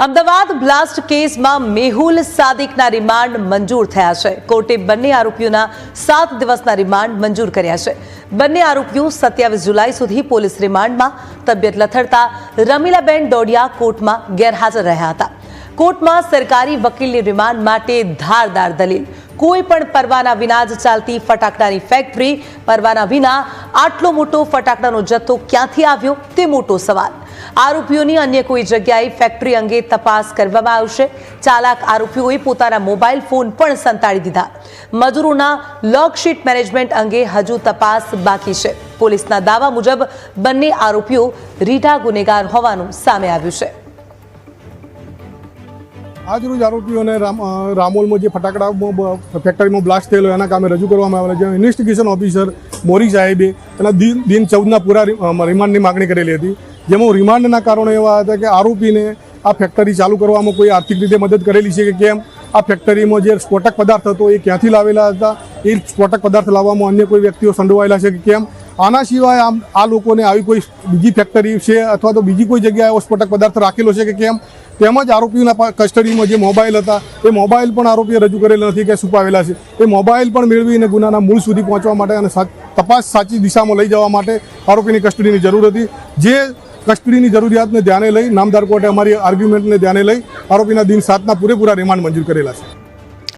Ahmedabad blast કેસમાં Mehul સાદિકના remand મંજૂર થયા છે। કોર્ટે બંને આરોપીઓના 7 દિવસના રિમાન્ડ મંજૂર કર્યા છે। બંને આરોપીઓ 27 જુલાઈ સુધી પોલીસ રિમાન્ડમાં તબિયત લથડતા રમીલાબેન ડોડિયા કોર્ટમાં ગેરહાજર રહ્યા હતા। કોર્ટમાં સરકારી વકીલની રિમાન્ડ માટે ધારદાર દલીલ। કોઈ પણ પરવાના વિના જ ચાલતી ફટાકડાની ફેક્ટરી, પરવાના વિના આટલો મોટો ફટાકડાનો જથ્થો ક્યાંથી આવ્યો તે મોટો સવાલ। આરોપીઓની અન્ય કોઈ જગ્યાએ ફેક્ટરી અંગે તપાસ કરવામાં આવશે। ચાલાક આરોપીઓએ પોતાના મોબાઈલ ફોન પણ સંતાડી દીધા। મજૂરોના લોગશીટ મેનેજમેન્ટ અંગે હજુ તપાસ બાકી છે। પોલીસના દાવા મુજબ બંને આરોપીઓ રીઢા ગુનેગાર હોવાનું સામે આવ્યું છે। आज रोज आरोपीओं ने रामोल में जो फटाकड़ा फैक्टरी में ब्लास्ट थયેલો એના કામે રજૂ કરવામાં આવેલા છે। ઇન્વેસ્ટિગેશન ઓફિસર મોરી સાહેબે એના દિન 14ના પૂરા રિમાન્ડની માગણી કરેલી હતી, જેમાં રિમાન્ડના કારણો એવા હતા કે આરોપીને આ ફેક્ટરી ચાલુ કરવામાં કોઈ આર્થિક રીતે મદદ કરેલી છે કે કેમ, આ ફેક્ટરીમાં જે સ્ફોટક પદાર્થ હતો એ ક્યાંથી લાવેલા હતા, એ સ્ફોટક પદાર્થ લાવવામાં અન્ય કોઈ વ્યક્તિઓ સંડોવાયેલા છે કે કેમ। આના સિવાય આ લોકોને આવી કોઈ બીજી ફેક્ટરી છે અથવા તો બીજી કોઈ જગ્યાએ એવો સ્ફોટક પદાર્થ રાખેલો છે કે કેમ। તેમજ આરોપીઓના કસ્ટડીમાં જે મોબાઈલ હતા એ મોબાઈલ પણ આરોપીએ રજૂ કરેલા નથી કે છુપાવેલા છે। એ મોબાઈલ પણ મેળવીને ગુનાના મૂળ સુધી પહોંચવા માટે અને તપાસ સાચી દિશામાં લઈ જવા માટે આરોપીની કસ્ટડીની જરૂર હતી। જે કસ્ટડીની જરૂરિયાતને ધ્યાને લઈ નામદાર કોર્ટે અમારી આર્ગ્યુમેન્ટને ધ્યાને લઈ આરોપીના દિન 7ના પૂરેપૂરા રિમાન્ડ મંજૂર કરેલા છે।